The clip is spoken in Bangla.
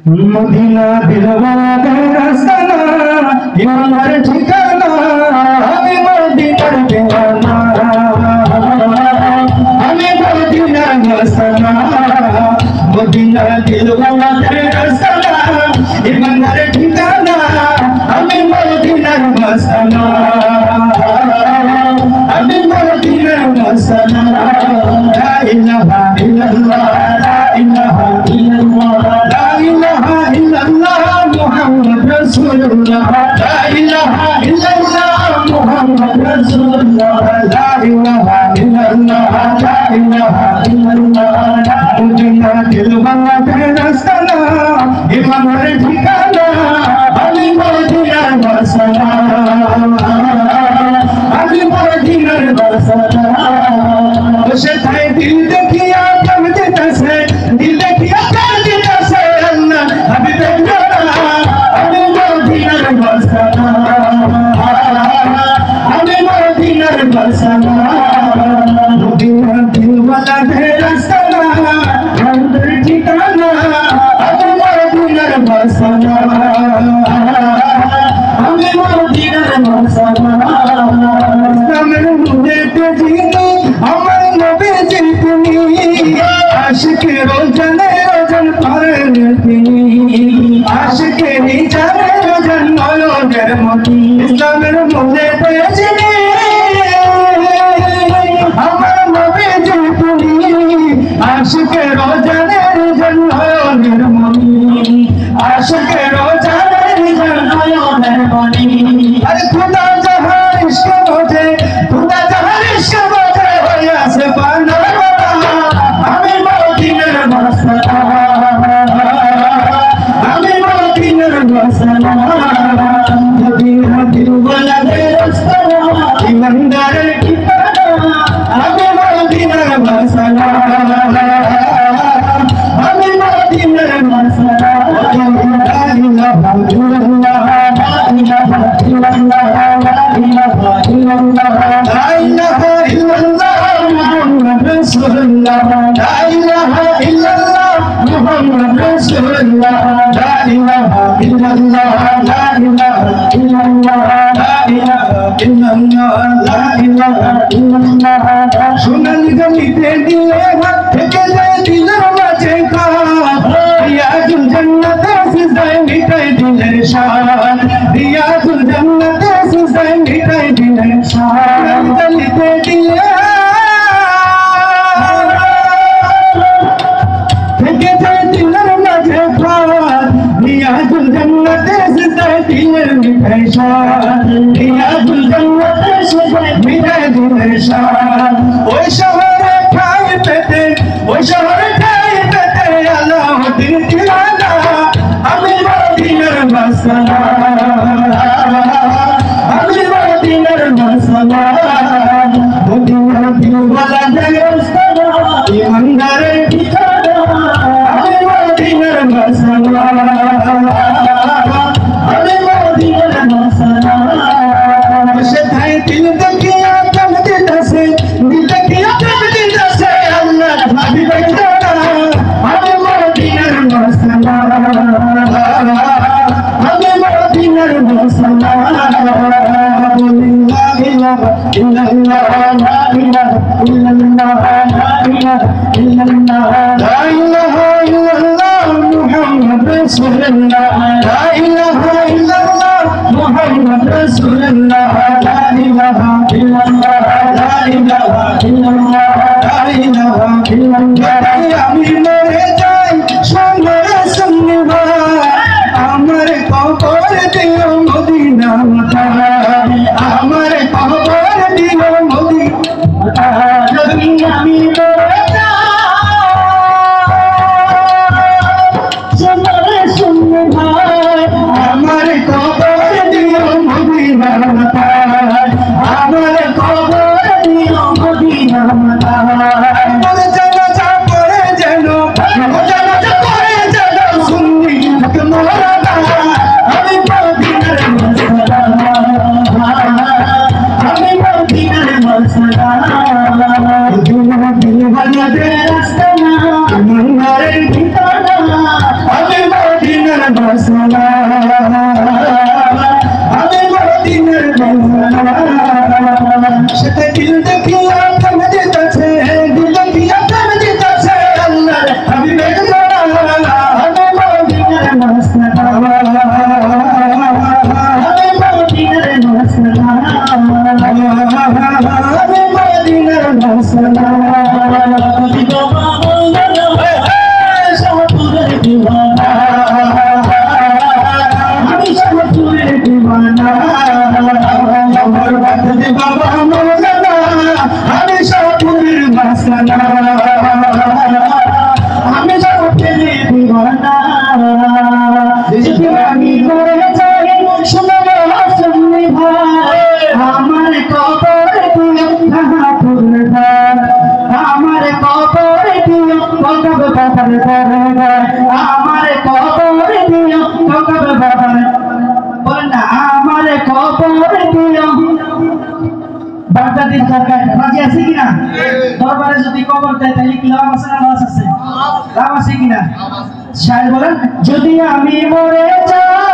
মদিনা দিলওয়ালাদের আস্তানা, ইমানের ঠিকানা, আমি মদিনার দিওয়ানা, আমি মদিনার মস্তানা। মদিনা দিলওয়ালাদের আস্তানা, ইমানের ঠিকানা, আমি মদিনার মস্তানা, আমি মদিনার মস্তানা। লা ইলাহা ইল্লাল্লাহ, লা ইলাহা ইল্লাল্লাহ, লা ইলাহা ইল্লাল্লাহ মুহাম্মদ রাসূলুল্লাহ, লা ইলাহা ইল্লাল্লাহ মুহাম্মদ রাসূলুল্লাহ, লা ইলাহা ইল্লাল্লাহ, লা ইলাহা ইল্লাল্লাহ। মদিনা দিলওয়ালাদের আস্তানা, ইমানের ঠিকানা, আমি মদিনার মস্তানা, আমি মদিনার মস্তানা। বসে থাই দিল দেখিয়া প্রেম দিতেছে, দিল দেখিয়া প্রেম দিতেছে আল্লাহ হাবিবের ঘোড়া, আমি মদিনার মস্তানা, আমি মদিনার মস্তানা। মদিনা দিলওয়ালাদের আস্তানা, ইমানের ঠিকানা, আমি মদিনার মস্তানা, আমি মদিনার মস্তানা। ইসলামের মুদেতে যিনি আমার নবীজির তিনি, আশিকের জানে রোজন পারেন তিনি, আশিকের জানে রোজন নয়নের মতি। ইসলামের মুদেতে যিনি আমার নবীজির তিনি, আশিকের জানে রোজন নয়নের মতি, আশিকের জানে রোজন নয়নের মতি। আরে খুদা জাহান ইশক বোঝে, খুদা জাহান ইশক বোঝে হইয়া সে বানা, আমি মদিনার মস্তানা, আমি মদিনার মস্তানা। মদিনা দিলওয়ালাদের আস্তানা, ইমানদারের ঠিকানা, আমি মদিনার মস্তানা, আমি মদিনার মস্তানা। লা ইলাহা ইল্লাল্লাহ, লা ইলাহা ইল্লাল্লাহ, লা ইলাহা ইল্লাল্লাহ, লা ইলাহা ইল্লাল্লাহ মুহাম্মদ রাসূলুল্লাহ, লা ইলাহা ইল্লাল্লাহ মুহাম্মদ রাসূলুল্লাহ, লা ইলাহা ইল্লাল্লাহ, লা ইলাহা ইল্লাল্লাহ, লা ইলাহা ইল্লাল্লাহ, লা ইলাহা ইল্লাল্লাহ। সোনালি জমিতে দিলে হাত থেকে যায় দিলের মাঝে খাপ, রিয়াজুল জান্নাতে সিজদায় মিটাই দিলের শান, রিয়াজুল জান্নাতে সিজদায় মিটাই দিলের শান। জমিতে দিলে থেকে যায় দিলের মাঝে খাপ, রিয়াজুল জান্নাতে সিজদায় দিলের মিটাই শান, রিয়াজুল জান্নাতে সিজদায় মিটাই দিলের শান। ওই শহরে ঠাই পেতে, ওই শহরে ঠাই পেতে আলাউদ্দিন দিওয়ানা, আমি মদিনার মস্তানা, আমি মদিনার মস্তানা। মদিনা দিলওয়ালাদের আস্তানা, ইমানদারের ঠিকানা, আমি মদিনার মস্তানা, আমি মদিনার মস্তানা। বসে থাই দিল দেখিয়া প্রেম দিতেছে, দিল দেখিয়া প্রেম দিতেছে আল্লাহ হাবিবের ঘোড়া, আমি মদিনার মস্তানা, আমি মদিনার মস্তানা। লা ইলাহা ইল্লাল্লাহ, লা ইলাহা ইল্লাল্লাহ, লা ইলাহা ইল্লাল্লাহ, লা ইলাহা ইল্লাল্লাহ মুহাম্মদ রাসূলুল্লাহ, লা ইলাহা ইল্লাল্লাহ মুহাম্মদ রাসূলুল্লাহ, লা ইলাহা ইল্লাল্লাহ, লা ইলাহা ইল্লাল্লাহ, লা ইলাহা ইল্লাল্লাহ। আমি মরে যাই সঙ্গে সঙ্গে আমার কবর দিও মদিনা মাতা, আমার কবর দিও মদিনা। যদি আমি মরে যাই সঙ্গে আমার কবর দিও মদিনা মাতা, আমার কবর দিও মদিনা মাতা। জানাজা পড়ে যেন, জানাজা পড়ে যেন সুন্নি মওলানা, আমি মদিনার মস্তানা, আমি মদিনার মস্তানা। মদিনা দিলওয়ালাদের আস্তানা, ইমানদারের ঠিকানা, আমি যদি আমি মরে যাই শুনো সুন্নি ভাই আমার কবর দিও কাহাপুর ভাই আমার কবর দিও কবর বাবার দরগায় আমার কবর দিও কবর বাবার বলেন না আমার কবর দিও বাগদাদির দরগায় রাজি আছে কিনা দরবারে যদি কবর দেয় তাহলে কি লাভ আছে না লস আছে লাভ আছে কিনা শায়ের বলেন যদি আমি মরে যাই